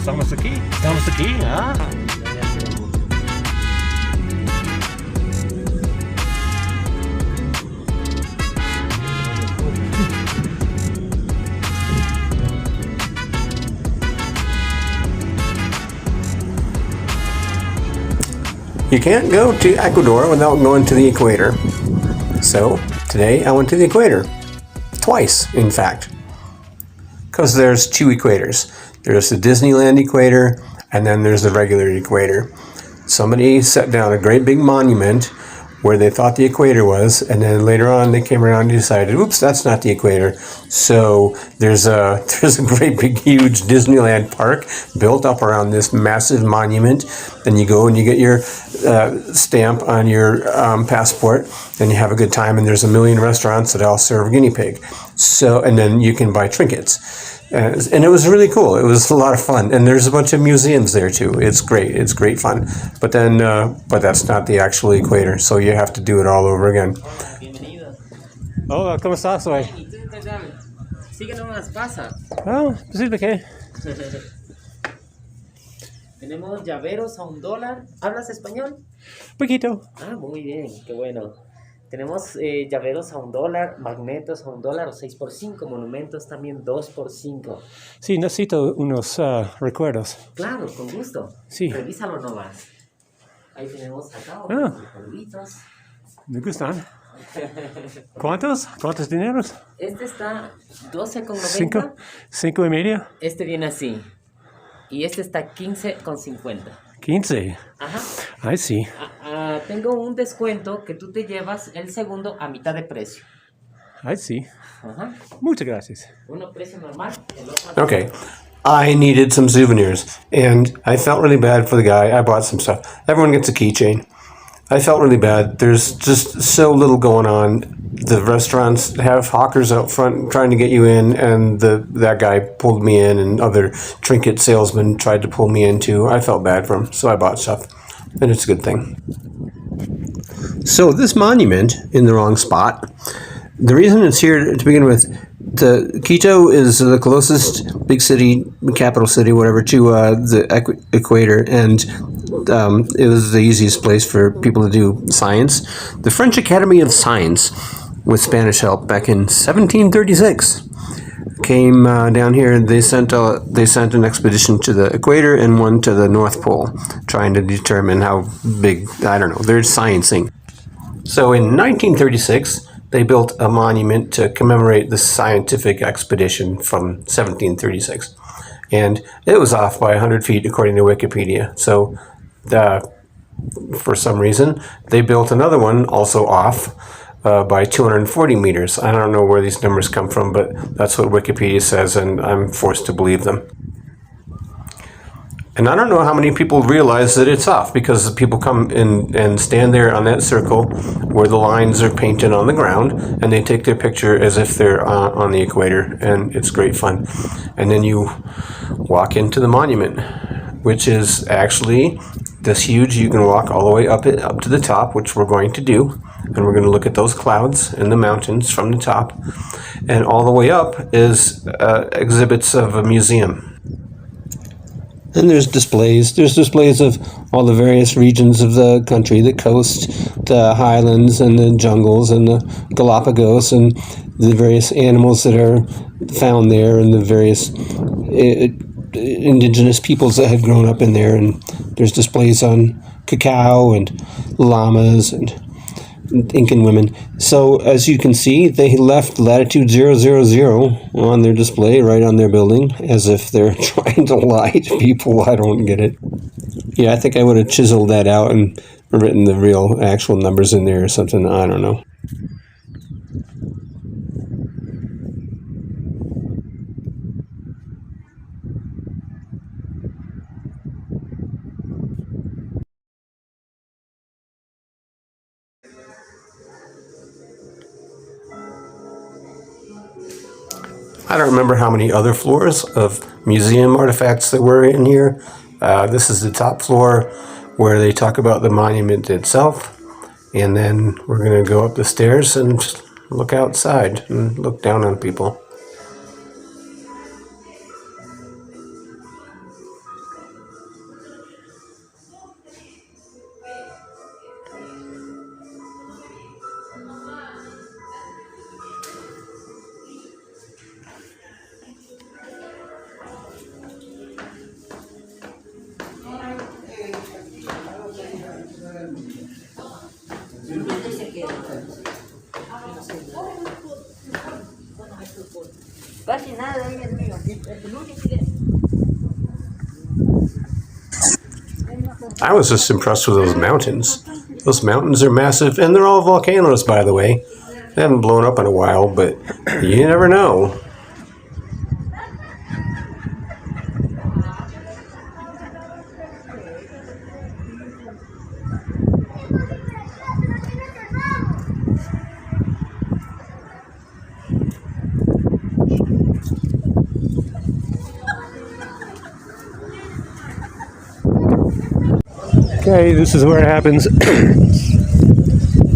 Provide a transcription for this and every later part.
Estamos aquí, ah. You can't go to Ecuador without going to the equator. So today I went to the equator. Twice, in fact. Because there's two equators. There's the Disneyland equator, and then there's the regular equator. Somebody set down a great big monument where they thought the equator was, and then later on they came around and decided, oops, that's not the equator. So there's a great big huge Disneyland park built up around this massive monument. Then you go and you get your stamp on your passport, and you have a good time, and there's a million restaurants that all serve guinea pig. So, and then you can buy trinkets. And it was really cool. It was a lot of fun. And there's a bunch of museums there too. It's great. It's great fun. But then, but that's not the actual equator. So you have to do it all over again. Hola, ¿cómo estás hoy? Síguenos, pasa. Oh, pues ¿de qué? Tenemos llaveros a $1. ¿Hablas español? Poquito. Ah, muy bien, qué bueno. Tenemos llaveros a $1, magnetos a $1 o 6x5, monumentos también 2x5. Sí, necesito unos recuerdos. Claro, con gusto. Sí. Revísalo nomás. Ahí tenemos acá Ah. polvitos. Me gustan. ¿Cuántos? ¿Cuántos dineros? Este está 12,90. ¿5.5? Este viene así. Y este está 15,50. 15. Ajá. Ay, sí. Tengo un descuento que tú te llevas el segundo a mitad de precio. Ay, sí. Ajá. Muchas gracias. Uno precio normal, el otro... Okay. I needed some souvenirs, and I felt really bad for the guy. I bought some stuff. Everyone gets a keychain. I felt really bad. There's just so little going on. The restaurants have hawkers out front trying to get you in, and that guy pulled me in, and other trinket salesmen tried to pull me in too. I felt bad for him, so I bought stuff, and it's a good thing. So this monument in the wrong spot. The reason it's here to begin with, Quito is the closest big city, capital city, whatever, to the equator, and it was the easiest place for people to do science. The French Academy of Science, with Spanish help, back in 1736, came down here, and they sent an expedition to the equator and one to the North Pole, trying to determine how big, I don't know, they're sciencing. So in 1936, they built a monument to commemorate the scientific expedition from 1736. And it was off by 100 feet, according to Wikipedia. So for some reason, they built another one also off by 240 meters. I don't know where these numbers come from, but that's what Wikipedia says, and I'm forced to believe them. And I don't know how many people realize that it's off, because people come in and stand there on that circle where the lines are painted on the ground, and they take their picture as if they're on the equator, and it's great fun. And then you walk into the monument, which is actually this huge. You can walk all the way up to the top, which we're going to do, and we're going to look at those clouds and the mountains from the top. And all the way up is exhibits of a museum. And there's displays. There's displays of all the various regions of the country, the coast, the highlands, and the jungles, and the Galapagos, and the various animals that are found there, and the various indigenous peoples that have grown up in there. And there's displays on cacao and llamas and Incan women. So as you can see, they left latitude 000 on their display right on their building, as if they're trying to lie to people. I don't get it. Yeah, I think I would have chiseled that out and written the real actual numbers in there or something. I don't know. I don't remember how many other floors of museum artifacts there were in here. This is the top floor where they talk about the monument itself. And then we're going to go up the stairs and look outside and look down on people. I was just impressed with those mountains. Those mountains are massive, and they're all volcanoes, by the way. They haven't blown up in a while, but you never know. Okay, this is where it happens.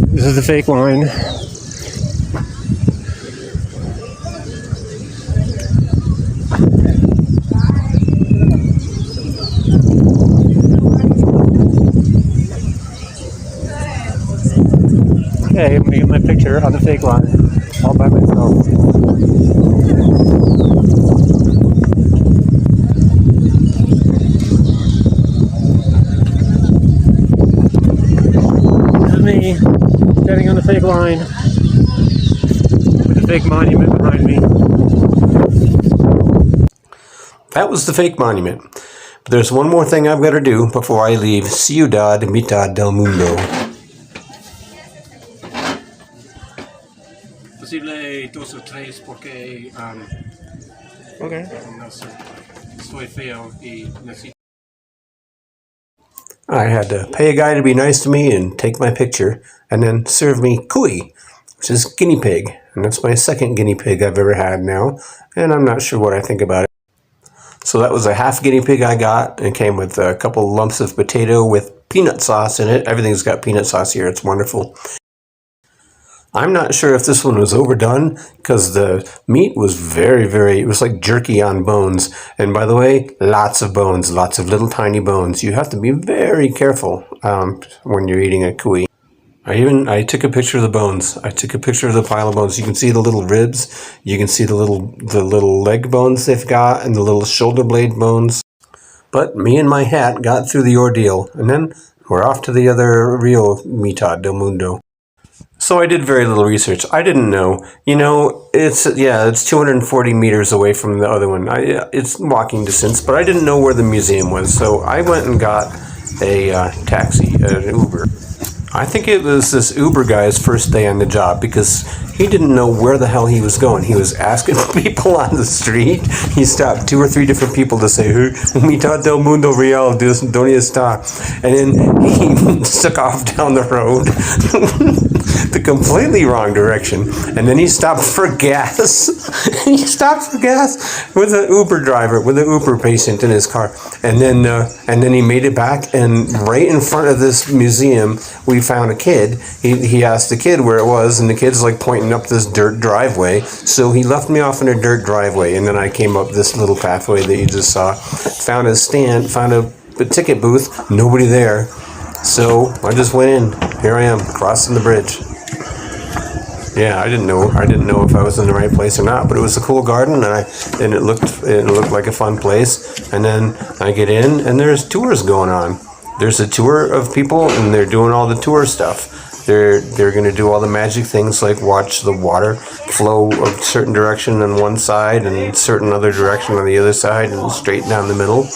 This is the fake line. Okay, I'm gonna get my picture on the fake line all by myself. This is me standing on the fake line with the fake monument behind me. That was the fake monument. But there's one more thing I've got to do before I leave Ciudad Mitad del Mundo. Posible 2 o 3 porque Okay. no sé, estoy feo y necesito. I had to pay a guy to be nice to me and take my picture, and then serve me cuy, which is guinea pig. And that's my second guinea pig I've ever had now, and I'm not sure what I think about it. So that was a half guinea pig I got, and it came with a couple lumps of potato with peanut sauce in it. Everything's got peanut sauce here. It's wonderful. I'm not sure if this one was overdone because the meat was it was like jerky on bones. And by the way, lots of bones, lots of little tiny bones. You have to be very careful when you're eating a cuy. I took a picture of the bones. I took a picture of the pile of bones. You can see the little ribs. You can see the little leg bones they've got and the little shoulder blade bones. But me and my hat got through the ordeal, and then we're off to the other real mitad del mundo. So I did very little research. I didn't know. You know, it's 240 meters away from the other one. It's walking distance, but I didn't know where the museum was. So I went and got a taxi, an Uber. I think it was this Uber guy's first day on the job because he didn't know where the hell he was going. He was asking people on the street. He stopped 2 or 3 different people to say, "Hey, mitad del mundo real, donde está?" And then he took off down the road the completely wrong direction. And then he stopped for gas. He stopped for gas with an Uber driver, with an Uber patient in his car. And then he made it back. And right in front of this museum, we found a kid. He asked the kid where it was, and the kid's like pointing up this dirt driveway. So he left me off in a dirt driveway, and then I came up this little pathway that you just saw. Found a stand, found a ticket booth. Nobody there. So I just went in. Here I am, crossing the bridge. Yeah, I didn't know if I was in the right place or not, but it was a cool garden, and it looked like a fun place. And then I get in, and there's tours going on. There's a tour of people, and they're doing all the tour stuff. They're going to do all the magic things like watch the water flow a certain direction on one side and a certain other direction on the other side and straight down the middle.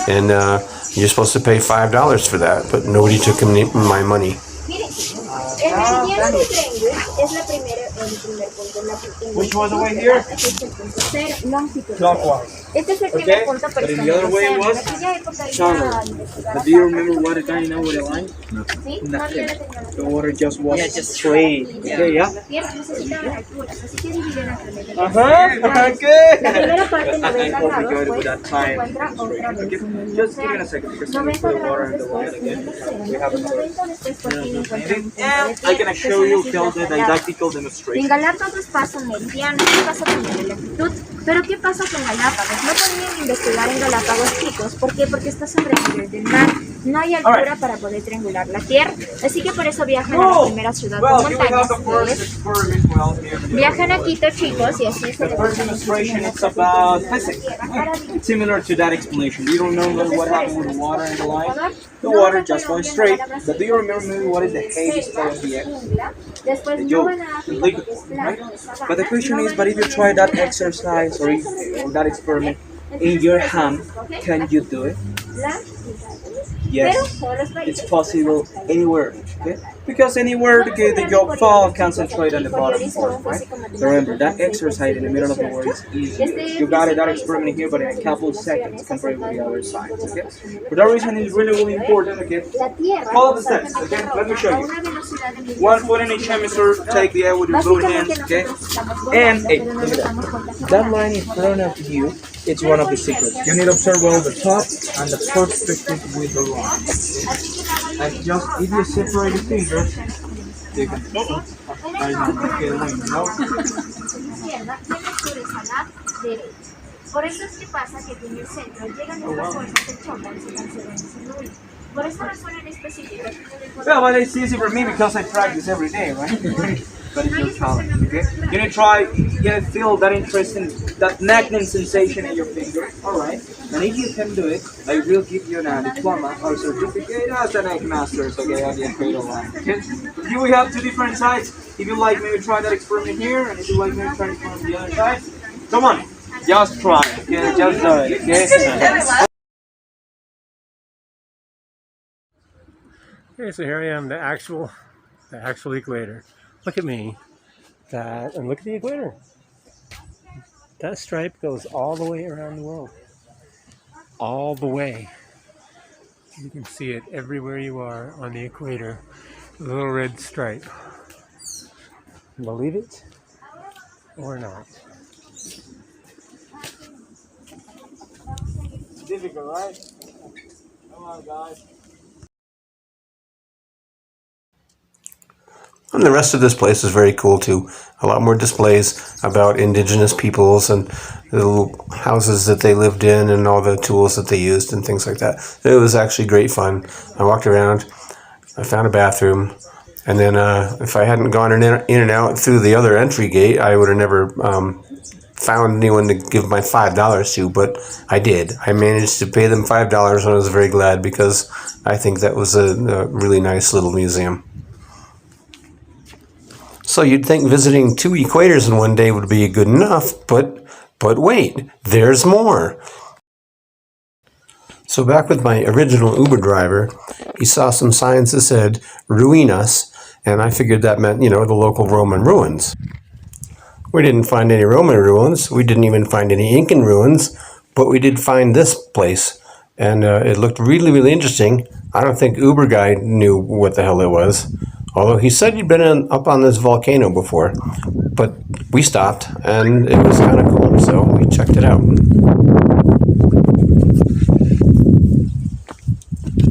And you're supposed to pay $5 for that, but nobody took my money. Which was the way here? Clockwise. Okay? But in the other way it was counterwise. But do you remember what it got in over the line? Nothing. The water just was straight. Okay, yeah? Okay. La primera parte 90 grados With that time. Okay. Just give me a second because we put the water in the line again. We have another. And I'm gonna show you the didactical demonstration. En Galápagos pasa meridiano, ¿qué pasa con la latitud? Pero ¿qué pasa con Galápagos? No podrían investigar en Galápagos, chicos. ¿Por qué? Porque está sobre el nivel del mar. No hay altura para poder triangular la Tierra. Así que por eso viajan a la primera ciudad con montañas, que es... Viajan a Quito, chicos, y así se les Demonstration, it's about physics. Similar to that explanation. Do you remember what happened with the water in the line? The water just went straight. But do you remember what is the heaviest part of the earth? Después no Yo, van a África legal, porque es right? plano, es sabana, But the question no is, van but a if you tener try that ninguna exercise or that experiment in Entonces, your por eso hand, se escoge can you do it? la mitad. Yes, Pero todos los it's países possible pues, anywhere. Okay? Because anywhere vamos a the hablar de job fall Coriolis, chicos. concentrate on Aquí the bottom Coriolis fue part, un right? físico So remember matemático that francés del exercise in the siglo middle of the word XVIII. is easier. Este You got it, físico that hizo experiment here, but in a muchísimas couple seconds investigaciones compared acerca with the del other movimiento sides. de Okay? rotación de la For that Tierra reason, en it's su really medio important. Okay? eje. La Tierra Follow the steps. constantemente Okay? Let me rota show a you. una velocidad de 1 foot in 1.200 each hemisphere. Take the air with your both hands. Básicamente Okay? nosotros estamos And volando, hey, pero no look nos at damos that. cuenta que That volamos. line in front of you, it's one of the secrets. You need to observe well the top and the perspective with the line. Like just if you separate the fingers, you can. Right now, look at the wing, you know? Izquierda y el sur es a la derecha. Por eso es que pasa que tiene el centro, llegan estas fuerzas, se chocan, se cancelan y se nublan. Por esta razón en específico, Well, but it's easy for me because I practice every day, right? But it's your talent, okay? You need to try, you need to feel that interesting, that nagging sensation in your finger, alright? And if you can do it, I will give you a diploma or certificate as an egg master, okay, on the equator line, okay? You will have two different sides. If you like, maybe try that experiment here, and if you like, maybe try it from the other side. Come on, just try, okay? Just do it, okay? Okay, so here I am, the actual equator. Look at me. That, and look at the equator. That stripe goes all the way around the world. All the way. You can see it everywhere you are on the equator. A little red stripe. Believe it or not. Difficult, right? Come on, guys. And the rest of this place is very cool too. A lot more displays about indigenous peoples and the little houses that they lived in and all the tools that they used and things like that. It was actually great fun. I walked around, I found a bathroom, and then if I hadn't gone in and out through the other entry gate, I would have never found anyone to give my $5 to, but I did. I managed to pay them $5 and I was very glad because I think that was a really nice little museum. So you'd think visiting 2 equators in one day would be good enough, but wait, there's more. So back with my original Uber driver, he saw some signs that said Ruinas, and I figured that meant, the local Roman ruins. We didn't find any Roman ruins, we didn't even find any Incan ruins, but we did find this place, and it looked really, really interesting. I don't think Uber guy knew what the hell it was. Although he said he'd been up on this volcano before, but we stopped and it was kind of cool, so we checked it out.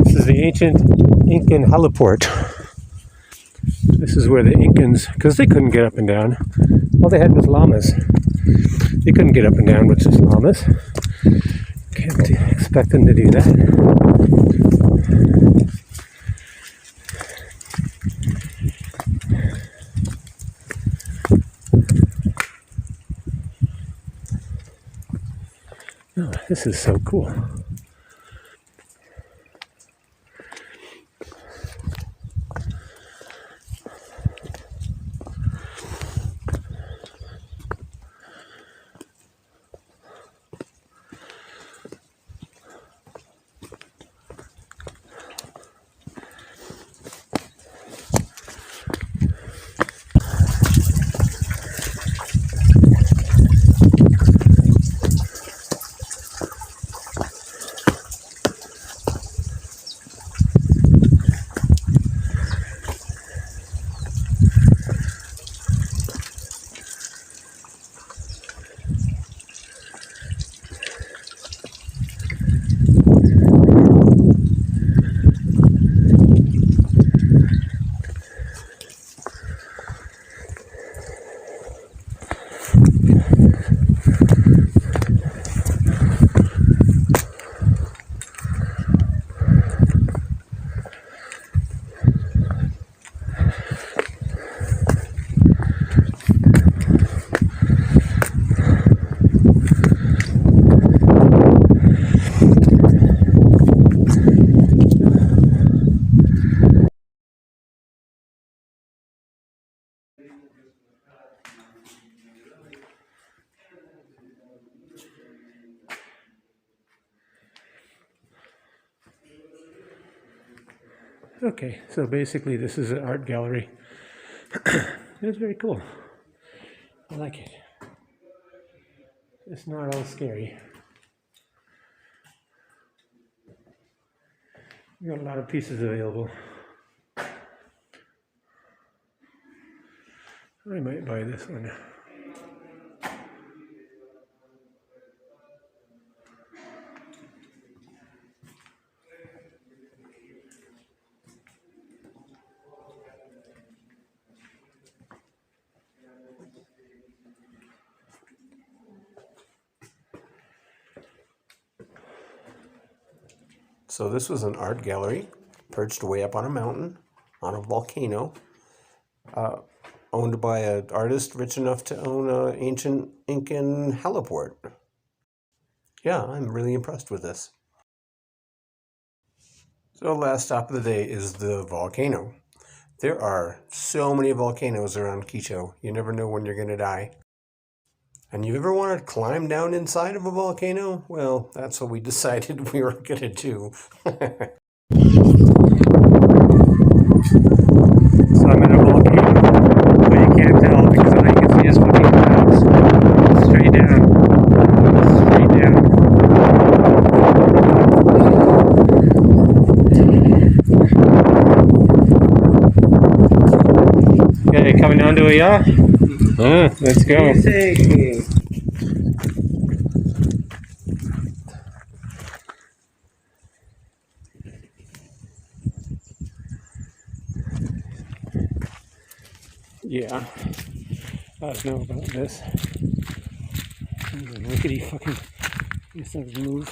This is the ancient Incan heliport. This is where the Incans, because they couldn't get up and down, all they had was llamas. They couldn't get up and down with just llamas. Can't expect them to do that. Oh, this is so cool. Okay, so basically this is an art gallery. It's very cool. I like it. It's not all scary. We got a lot of pieces available. I might buy this one. So this was an art gallery perched way up on a mountain on a volcano, owned by an artist rich enough to own an ancient Incan heliport. Yeah, I'm really impressed with this. So last stop of the day is the volcano. There are so many volcanoes around Quito. You never know when you're going to die. And you ever want to climb down inside of a volcano? Well, that's what we decided we were going to do. So I'm in a volcano, but you can't tell because all you can see is fucking clouds. Straight down. Straight down. Okay, coming down to a yacht? Let's go. Yeah, I don't know about this. Rickety fucking, these things move.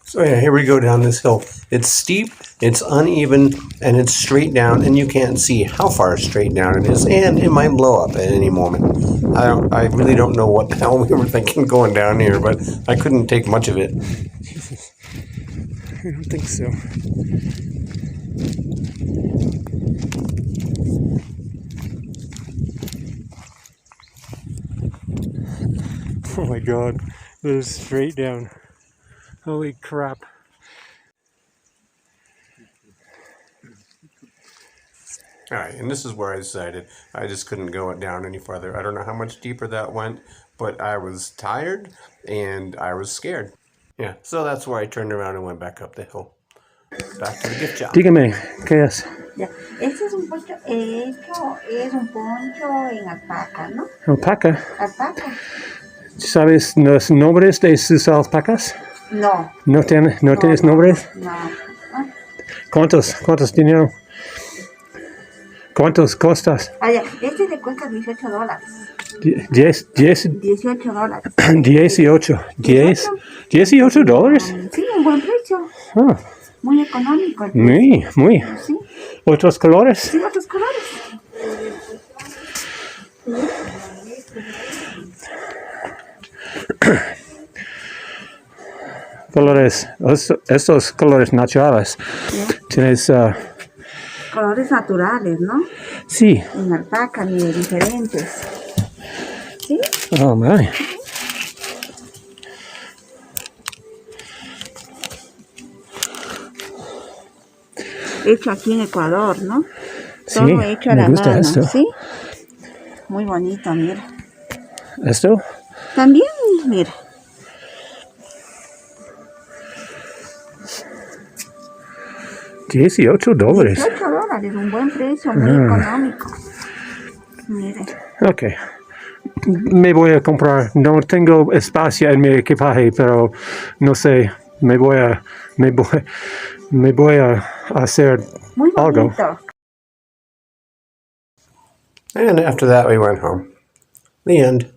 So yeah, here we go down this hill. It's steep, it's uneven, and it's straight down, and you can't see how far straight down it is, and it might blow up at any moment. I really don't know what the hell we were thinking going down here, but I couldn't take much of it. Jesus. I don't think so. Oh my god, it is straight down. Holy crap. Alright, and this is where I decided I just couldn't go it down any farther. I don't know how much deeper that went, but I was tired and I was scared. Yeah, so that's where I turned around and went back up the hill. Back to the gift shop. Dígame, ¿qué es? Ya. Este es un poncho hecho, es un poncho en alpaca, ¿no? Alpaca. Alpaca. ¿Sabes los nombres de sus alpacas? No. ¿No tienes nombres? No. Ah, ¿Cuántos dinero? ¿Cuántos costas? ya. Este le cuesta $18. 10, $18. $18. Sí, un buen precio. Ah, Muy económico. El precio. muy. Sí, ¿Otros colores? sí, otros colores. Colores, estos colores naturales. Tienes, Colores naturales, ¿no? sí. En alpaca, ni diferentes. ¿Sí? Oh, my. Hecho aquí en Ecuador, ¿no? Sí, Todo hecho a me la gusta mano, esto. ¿sí? Muy bonito, mira. ¿Esto? También, mira. $18. $18, un buen precio, muy económico. Mire. Ok. Me voy a comprar. No tengo espacio en mi equipaje, pero no sé. Me voy a hacer Muy algo. bonito. And after that, we went home. The end.